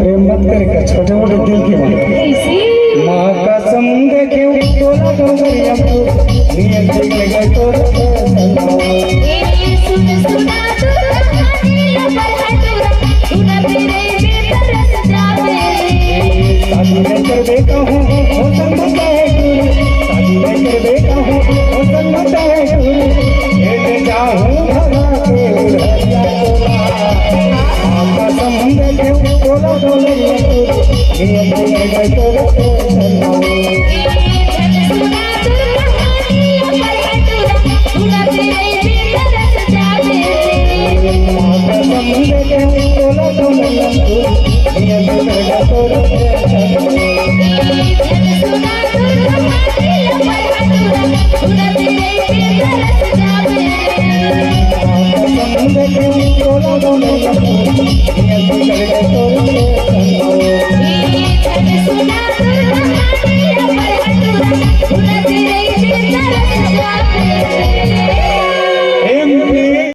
प्रेम मत करके छोटे मोटे दिल की बात माँ कसम देखे तोला तो गरिया तो नियत देख लगा तो सुन सुना तू कहानी लबर है तूरा तू न तेरे बेतर जावे शादी में कर बेटा हूँ हो संगत है शादी में कर बेटा हूँ हो संगत है ये जाऊँ भला के कसम देखे तोला तो गरिया तो नियत देख लगा तो सुना तू कहानी लबर है तूरा तू न तेरे बेतर जावे कसम देखे तोला तो गरिया तो नियत देख लगा तो सुना तू कहानी लबर है तूरा तू न तेरे बेतर जावे कसम देखे तोला तो गरिया तो नियत देख लगा